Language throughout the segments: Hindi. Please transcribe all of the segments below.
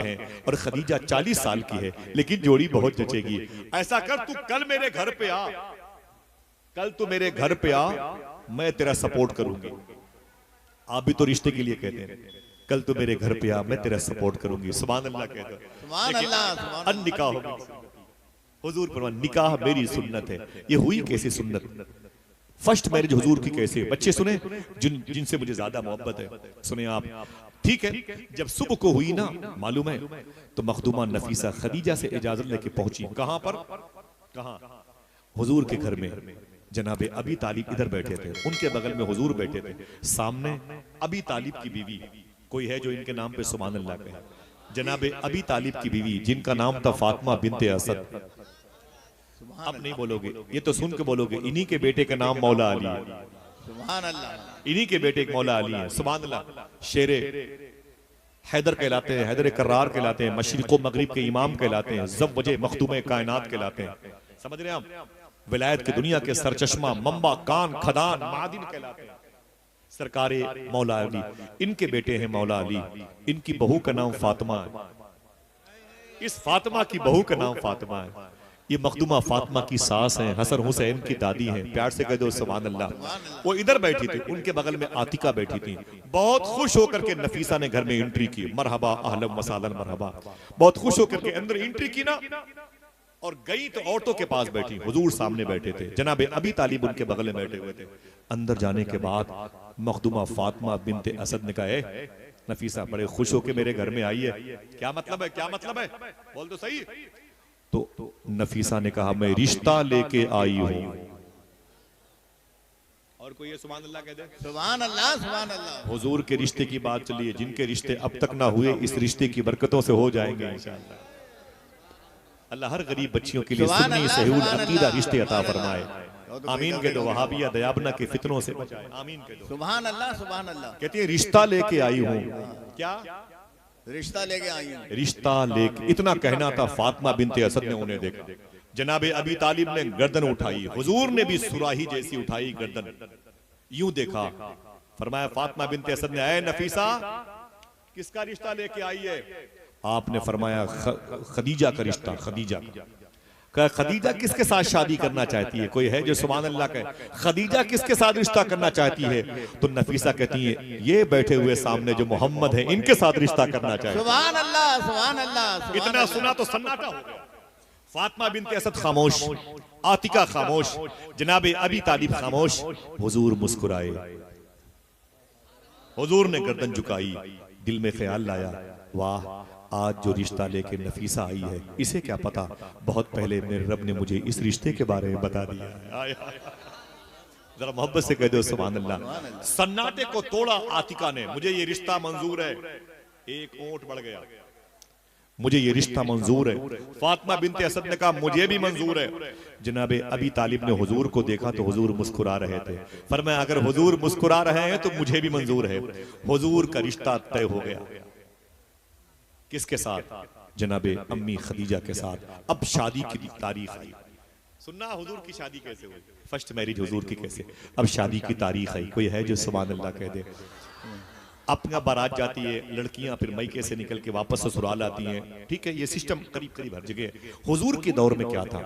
हैं और खदीजा 40 साल की है, लेकिन जोड़ी बहुत जचेगी। ऐसा कर, तू कल मेरे घर पे आ, कल तू मेरे घर पे आ, मैं तेरा सपोर्ट करूंगी। आप भी तो रिश्ते के लिए कहते हैं, कल तू मेरे घर पे आ, मैं तेरा सपोर्ट करूंगी। सुभान अल्लाह कह दो। सुभान अल्लाह। अन निकाह, हुजूर फरमान निकाह मेरी सुन्नत है। ये हुई कैसे सुन्नत? फर्स्ट मैरिज हुजूर की कैसे? बच्चे सुने, जिनसे मुझे ज्यादा मोहब्बत है, सुने आप। ठीक है, जब सुबह को हुई ना, मालूम है, तो मखदूमा नफीसा खदीजा से इजाजत लेके पहुंची। कहां पर? कहां? हुजूर के घर में। जनाबे अबी तालिब इधर बैठे थे, उनके बगल में हुजूर बैठे थे, सामने अबी तालिब की बीवी। कोई है जो इनके नाम पे सुभान अल्लाह कहे? जनाबे अबी तालिब की बीवी, जिनका नाम था फातिमा बिनते असद। अब नहीं बोलोगे, ये तो सुन के बोलोगे, इन्हीं के बेटे का नाम मौला अली है। सुभान अल्लाह। इन्हीं के बेटे मौला अली है। सुभान अल्लाह। शेरे हैदर कहलाते हैं, हैदर कर्रार कहलाते हैं, मशरिक व मगरिब के इमाम कहलाते हैं, जब वजह मखदूम कायनात कहलाते हैं। समझ रहे हैं आप? विलायत की दुनिया के सरचश्मा, मंबा, कान, खदान, मादिन कहलाते हैं सरकारे मौला अली। इनके बेटे हैं मौला अली, इनकी बहू का नाम फातिमा है। इस फातिमा की बहू का नाम फातिमा है। ये मखदूमा फातिमा की सास हैं, हसन हुसैन की दादी हैं। प्यार से कह दो सुभान अल्लाह। वो इधर बैठी थी, उनके बगल में आतिका बैठी थी। बहुत खुश होकर के नफीसा ने घर में एंट्री की। मरहबा अहलन वसालन मरहबा। बहुत खुश होकर के अंदर एंट्री की ना, और गई तो औरतों के पास बैठी। हुजूर सामने बैठे थे, जनाबे अबी तालिब उनके बगल में बैठे हुए थे। अंदर जाने के बाद मखदूमा फातिमा बिनते असद ने कहा, नफीसा बड़े खुश होके मेरे घर में आई है, क्या मतलब है? क्या मतलब है? बोल तो सही। तो नफीसा ने कहा, मैं रिश्ता लेके आई हूं। और कोई ये सुभान अल्लाह कह दे। सुभान अल्लाह। सुभान अल्लाह। हुजूर के रिश्ते की बात चलिए, जिनके रिश्ते अब तक ना हुए, इस रिश्ते की बरकतों से हो जाएंगे इंशाअल्लाह। अल्लाह हर गरीब बच्चियों के लिए सुन्नी सहूल अकीदा रिश्ते अता फरमाए। आमीन कह दो। वहाबिया दयाबना के फितनों से बचाए। आमीन कह दो। सुभान अल्लाह। सुभान अल्लाह। कहती है रिश्ता लेके आई हूं। क्या रिश्ता लेके आई हूं? रिश्ता लेके, इतना कहना था। फातिमा बिनते असद ने उन्हें देखा, जनाबे अबी तालिब ने गर्दन उठाई, हुजूर ने भी सुराही जैसी उठाई गर्दन, यूं देखा। फरमाया फातिमा बिनते असद ने, ऐ नफीसा, किसका रिश्ता लेके आई है? आपने फरमाया खदीजा का रिश्ता। खदीजा का। खदीजा किसके साथ शादी करना चाहती है? कोई है जो सुभान अल्लाह कहे? खदीजा किसके साथ रिश्ता करना चाहती है? तो नफीसा कहती है, ये बैठे हुए सामने जो मोहम्मद है, इनके साथ रिश्ता करना चाहती है। सुभान अल्लाह। सुभान अल्लाह। इतना सुना तो सन्नाटा हो गया। फातिमा बिनते असद खामोश, आतिका खामोश, जनाबे अबी तालिब खामोश। हुजूर मुस्कुराए, हुजूर ने गर्दन झुकाई। दिल में ख्याल लाया, वाह, आज जो रिश्ता लेके नफीसा आई है, इसे क्या पता बहुत पहले मेरे रब ने मुझे इस रिश्ते के बारे में बता दिया है। जरा मोहब्बत से कह दो सुभान अल्लाह। सन्नाटे को तोड़ा आतिका ने, मुझे ये रिश्ता मंजूर है। एक ओंठ बढ़ गया, मुझे ये रिश्ता मंजूर है। फातिमा बिनते असद ने कहा, मुझे भी मंजूर है। जनाबे अबी तालिब ने हुजूर को देखा तो हुजूर मुस्कुरा रहे थे। फरमाया, अगर हुजूर मुस्कुरा रहे हैं तो मुझे भी मंजूर है। हुजूर का रिश्ता तय हो गया। किसके साथ? जनाबे अम्मी खदीजा के साथ। अब शादी की तारीख आई। सुनना हुजूर की शादी कैसे हुई, फर्स्ट मैरिज हुजूर की कैसे। अब शादी की तारीख आई। कोई है जो सुभान अल्लाह कह दे? अपना बारात जाती है, लड़कियां फिर मैके से निकल के वापस ससुराल आती हैं। ठीक है, ये सिस्टम करीब करीब हर जगह। हुजूर के दौर में क्या था,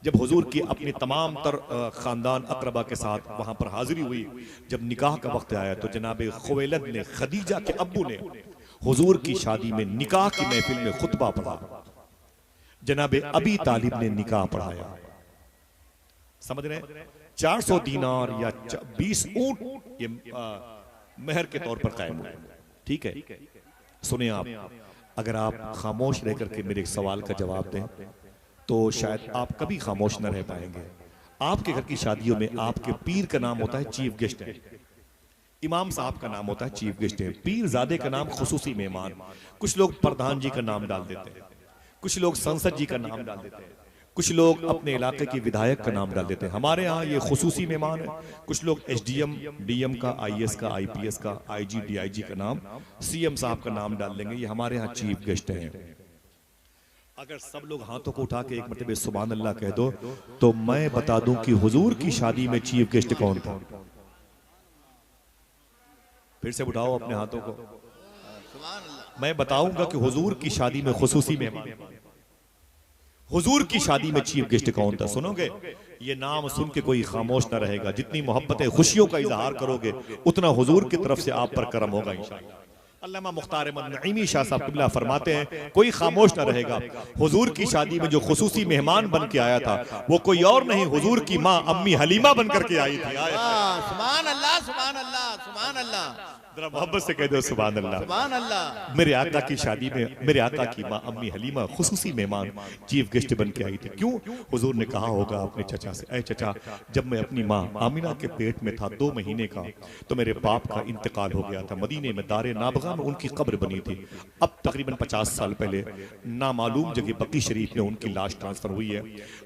जब हुजूर की अपनी तमाम तर खानदान अकरबा के साथ वहां पर हाजिरी हुई, जब निकाह का वक्त आया तो जनाबे खुवैलद ने, खदीजा के अब्बू ने, हुजूर की शादी में निकाह की महफिल में खुतबा पढ़ा। जनाबे अबी तालिब ने निकाह पढ़ाया। समझ रहे हैं? 400 दीनार या 20 ऊंट ये मेहर के तौर पर कायम हुए। ठीक है, सुने आप, अगर आप खामोश रह करके मेरे सवाल का जवाब दें तो शायद आप कभी खामोश न रह पाएंगे। आपके घर की शादियों में आपके पीर का नाम होता है चीफ गेस्ट है, इमाम साहब का नाम होता है चीफ गेस्ट है, पीर ज़ादे का नाम खुसूसी मेहमान। कुछ लोग प्रधान जी का नाम डाल देते हैं, कुछ लोग संसद जी का नाम डाल देते हैं, कुछ लोग अपने इलाके के विधायक का नाम डाल देते हैं। हमारे यहाँ ये खुसूसी मेहमान है। कुछ लोग एसडीएम, डीएम का, आईएएस का, आईपीएस का, आईजी, डीआईजी का नाम, सीएम साहब का नाम डाल देंगे। ये हमारे यहाँ चीफ गेस्ट हैं। अगर सब लोग हाथों को उठा के एक मरतबे सुभान अल्लाह कह दो तो मैं बता दूं कि हुजूर की शादी में चीफ गेस्ट कौन था। फिर से उठाओ अपने हाथों को। मैं बताऊंगा कि हुजूर की शादी में खुसूसी मेहमान, हुजूर की शादी में चीफ गेस्ट कौन था, सुनोगे? ये नाम सुन के कोई खामोश ना रहेगा। जितनी मोहब्बतें खुशियों का इजहार करोगे उतना हुजूर की तरफ से आप पर करम होगा इंशाअल्लाह। अल्लामा मुख्तार नईमी शाह साहब किबला फरमाते हैं कोई खामोश ना रहेगा। हुजूर की शादी में जो खुसूसी मेहमान बन के आया था वो कोई और नहीं, हुजूर की माँ अम्मी हलीमा बन करके आई थी। वाह, सुभान अल्लाह, सुभान अल्लाह, सुभान अल्लाह, जरा मोहब्बत से कह दो सुभान अल्लाह। सुभान अल्लाह। मेरे आका की शादी में मेरे आका की माँ अम्मी हलीमा खुसूसी मेहमान चीफ गेस्ट बन के आई थी। क्यों? हुजूर ने कहा होगा अपने चचा से, ऐ चचा, जब मैं अपनी माँ आमिना के पेट में था 2 महीने का तो मेरे बाप का इंतकाल हो गया था। मदीने में दारे नाबगा में उनकी कब्र बनी थी। अब तकरीबन 50 साल पहले नामालूम जगह बकी शरीफ में उनकी लाश ट्रांसफर हुई है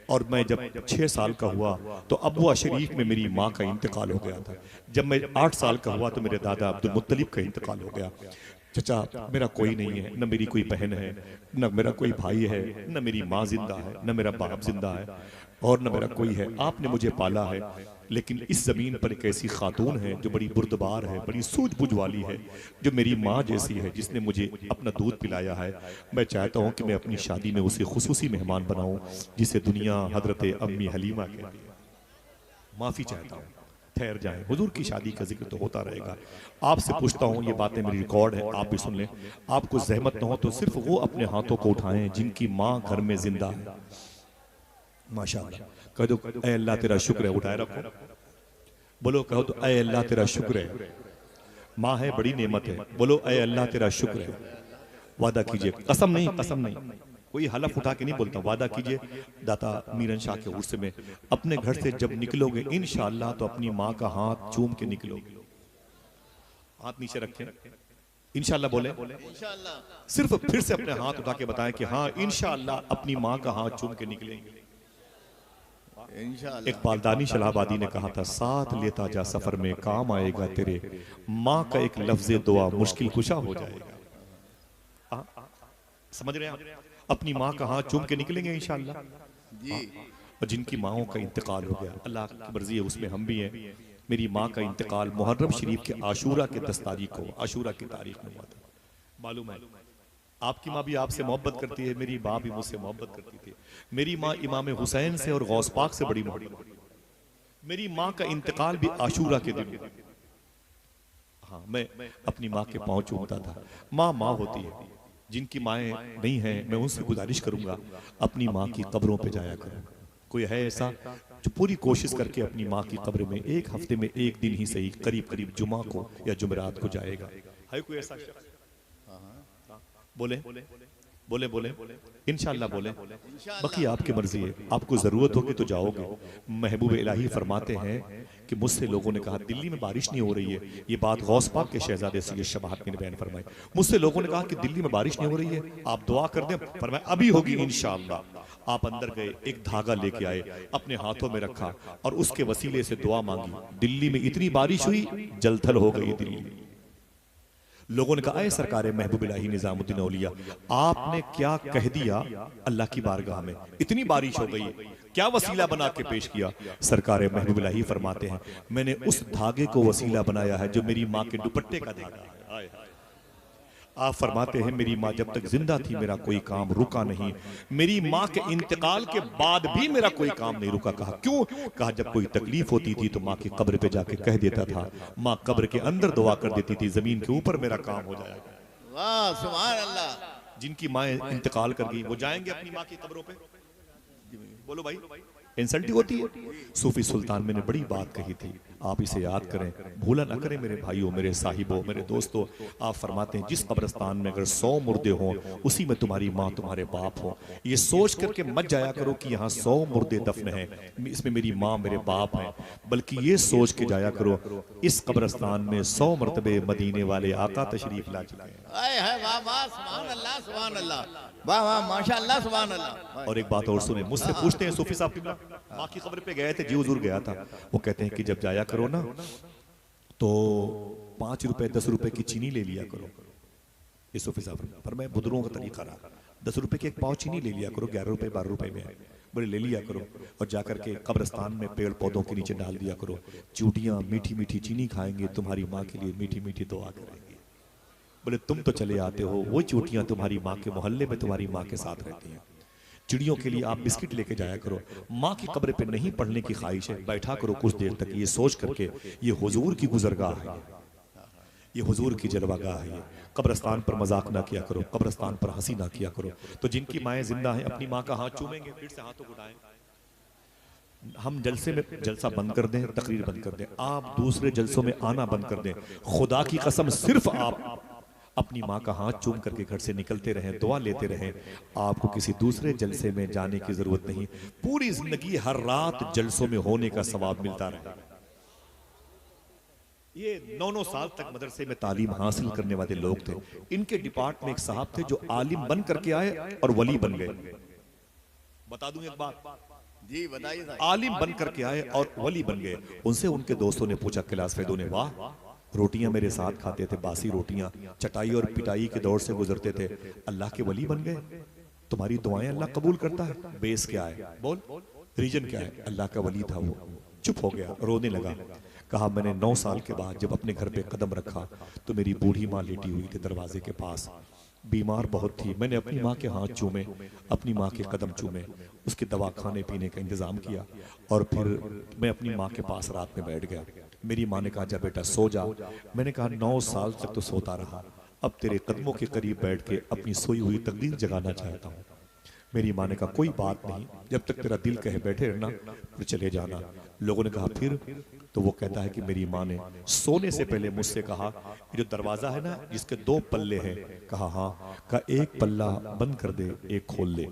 और मैं जब 6 साल का हुआ तो अबुआ शरीफ में मेरी माँ का इंतकाल हो गया था। जब मैं 8 साल का हुआ तो मेरे दादा अब्दुल मुत्तलिब का इंतकाल हो गया। चचा, मेरा कोई नहीं है, न मेरी कोई बहन है, न मेरा कोई भाई है, न मेरी माँ जिंदा है, न मेरा बाप जिंदा है और न मेरा कोई है। आपने मुझे पाला है, लेकिन इस जमीन पर एक ऐसी खातून है जो बड़ी बुर्दबार है, बड़ी सूझबूझ वाली है, जो मेरी माँ जैसी है, जिसने मुझे अपना दूध पिलाया है। मैं चाहता हूँ कि मैं अपनी शादी में उसे खुसूसी मेहमान बनाऊं जिसे दुनिया हजरत अम्मी हलीमा कहती है। माफी चाहता हूँ, ठहर जाएं। हुजूर की शादी का जिक्र तो होता रहेगा। आपसे पूछता हूँ, ये बातें मेरी रिकॉर्ड है, आप भी सुन लें। आपको जहमत न हो तो सिर्फ वो अपने हाथों को उठाएं जिनकी माँ घर में जिंदा है। माशाअल्लाह, कह दो ऐ अल्लाह तेरा शुक्र है, उठाए रखो, बोलो, कहो तो ऐ अल्लाह तेरा शुक्र है। माँ है बड़ी नेमत है, बोलो ऐ अल्लाह तेरा शुक्र है। वादा कीजिए, कसम नहीं, कसम नहीं, कोई हलफ उठा के नहीं बोलता, वादा कीजिए दाता मीरन शाह के उर्स में अपने घर से जब निकलोगे इंशाअल्लाह तो अपनी माँ का हाथ चूम के निकलोगे। हाथ नीचे रखें, इंशाअल्लाह बोले, इंशाअल्लाह। सिर्फ फिर से अपने हाथ उठा के बताएं कि हाँ इंशाअल्लाह अपनी माँ का हाथ चूम के निकलेंगे। इंशाअल्लाह। एक बालदानी शलाबादी ने कहा था, साथ लेता जा सफर में काम आएगा तेरे, माँ का एक लफ्ज़े दुआ मुश्किल कुशा हो जाएगा। समझ रहे हैं आप? अपनी माँ का हाथ चूम के निकलेंगे इंशाअल्लाह। जी। और जिनकी माँओं का इंतकाल हो गया, अल्लाह की मर्जी है, उसमें हम भी हैं। मेरी माँ का इंतकाल मुहर्रम शरीफ के आशूरा के 10 तारीख को, आशूरा की तारीख में हुआ था। मालूम है आपकी माँ भी आपसे मोहब्बत करती है, मेरी माँ भी मुझसे मोहब्बत करती थी। मेरी माँ इमाम हुसैन से और गौस पाक से बड़ी मोहब्बत करती है। मेरी माँ का इंतकाल भी आशूरा के दिन। हाँ, मैं अपनी माँ के पाँव चूमता था। माँ माँ होती है। जिनकी माएँ नहीं हैं मैं उनसे गुजारिश करूंगा अपनी माँ की कब्रों पे जाया करो। कोई है ऐसा जो पूरी कोशिश करके अपनी माँ की कब्र में एक हफ्ते में एक दिन ही सही, करीब करीब जुमा को या जुमेरात को जाएगा? है कोई ऐसा? बोले बोले बोले इंशाअल्लाह बोले। बाकी आपकी मर्जी है, आपको जरूरत होगी तो जाओगे। महबूब इलाही फरमाते हैं कि मुझसे लोगों ने कहा दिल्ली में बारिश नहीं हो रही है। ये बात गौस पाक के शहजादे सैयद शबाहत ने बयान फरमाई। मुझसे लोगों ने कहा कि दिल्ली में बारिश नहीं हो रही है, आप दुआ कर दें। फरमाया अभी होगी इंशाअल्लाह। आप अंदर गए, एक धागा लेके आए, अपने हाथों में रखा और उसके वसीले से दुआ मांगी। दिल्ली में इतनी बारिश हुई, जलथल हो गई दिल्ली। लोगों ने कहा ऐ सरकार महबूब इलाही निजामुद्दीन औलिया, आपने क्या कह दिया अल्लाह की बारगाह में, इतनी बारिश हो गई, क्या वसीला बना के पेश किया? सरकार महबूब इलाही फरमाते हैं मैंने उस धागे को वसीला बनाया है जो मेरी माँ के दुपट्टे का धागा है। आप फरमाते हैं मेरी माँ जब तक जिंदा थी मेरा कोई काम रुका नहीं, मेरी माँ के इंतकाल के बाद भी मेरा कोई काम नहीं रुका। कहा क्यों? कहा जब कोई तकलीफ होती थी तो माँ की कब्र पे जाके कह देता था, माँ कब्र के अंदर दुआ कर देती थी, जमीन के ऊपर मेरा काम हो जाएगा। वाह, सुभान अल्लाह। जिनकी माँ इंतकाल कर गई वो जाएंगे अपनी माँ की कब्रों पे? बोलो भाई, इंसल्ट होती है। सूफी सुल्तान मैंने बड़ी बात कही थी, आप इसे याद करें, भूला ना करें मेरे भाइयों, मेरे साहिबों, मेरे दोस्तों। आप फरमाते हैं जिस कब्रिस्तान में अगर 100 मुर्दे हों उसी में तुम्हारी माँ तुम्हारे बाप हो। ये सोच करके मत जाया करो कि यहाँ 100 मुर्दे दफन हैं, इसमें मेरी माँ मेरे बाप हैं, बल्कि ये सोच के जाया करो इस कब्रिस्तान में 100 मरतबे मदीने वाले आका तशरीफ ला चुके हैं। आए है, वाह वाह, सुभान अल्लाह, सुभान अल्लाह, वाह वाह, माशाअल्लाह, सुभान अल्लाह। और एक बात और सुने, मुझसे पूछते हैं सूफी साहब किबला, माँ की कब्र पे गए थे, जी हुजूर गया था। वो कहते हैं कि जब जाया करो ना तो 5 रुपए 10 रुपए की चीनी ले लिया करो। ये सूफी साहब पर मैं बुजुर्गों का तरीका रहा, 10 रुपए की एक पाव चीनी ले लिया करो, 11 रुपए 12 रुपए में है, बड़े ले लिया करो और जाकर के कब्रिस्तान में पेड़ पौधों के नीचे डाल दिया करो। चूटियां मीठी मीठी चीनी खाएंगे, तुम्हारी माँ के लिए मीठी मीठी दुआ करेंगे। बोले तुम तो चले आते हो, वो चूटियां तुम्हारी माँ के मोहल्ले में तुम्हारी माँ के साथ रहती हैं। चिड़ियों के लिए आप बिस्किट लेके जाया करो। माँ की कब्र पे नहीं पढ़ने की ख्वाहिश है, बैठा करो कुछ देर तक ये सोच करके ये हुजूर की गुजरगाह है, ये हुजूर की जलवागाह है। ये कब्रस्तान पर मजाक ना किया करो, कब्रस्तान पर हंसी ना किया करो। तो जिनकी माएँ जिंदा हैं अपनी माँ का हाथ चूमेंगे, फिर से हाथों को उठाएं। हम जलसे में जलसा बंद कर दें, तकरीर बंद कर दें, आप दूसरे जलसों में आना बंद कर दें। खुदा की कसम सिर्फ आप अपनी माँ का हाथ चूम करके घर से निकलते रहें, दुआ लेते रहें। आपको किसी दूसरे जलसे में जाने की जरूरत नहीं। पूरी जिंदगी हर रात जलसों में होने का सवाब मिलता रहे। ये 9-9 साल तक मदरसे में तालीम हासिल करने वाले लोग थे। इनके डिपार्ट में एक साहब थे जो आलिम बन करके आए और वली बन गए। बता दूं एक बात, जी बताइए साहब। आलिम बन करके आए और वली बन गए। उनसे उनके दोस्तों ने पूछा, क्लास फेदों ने, वाह रोटियां मेरे साथ खाते थे, बासी रोटियां, चटाई और पिटाई के दौर से गुजरते थे, अल्लाह के वली बन गए, तुम्हारी दुआएं अल्लाह कबूल करता है। बेस क्या है, बोल रीजन क्या है? अल्लाह का वली था वो। चुप हो गया, रोने लगा। कहा मैंने 9 साल के बाद जब अपने घर पे कदम रखा तो मेरी बूढ़ी माँ लेटी हुई थी दरवाजे के पास, बीमार बहुत थी। मैंने अपनी माँ के हाथ चूमे, अपनी माँ के कदम चूमे, उसके दवा खाने पीने का इंतजाम किया और फिर मैं अपनी माँ के पास रात में बैठ गया। मेरी माँ ने कहा जा बेटा सो जा। मैंने कहा 9 साल तक तो सोता रहा, अब तेरे कदमों के करीब बैठ के अपनी सोई हुई तकदीर जगाना चाहता हूँ। मेरी माँ ने कहा कोई बात नहीं, जब तक तेरा दिल कहे बैठे रहना, फिर चले जाना। लोगों ने कहा फिर? तो वो कहता है कि मेरी माँ ने सोने से पहले मुझसे कहा, ये जो दरवाजा है ना जिसके 2 पल्ले हैं, कहा हाँ, का एक पल्ला बंद कर दे, एक खोल ले।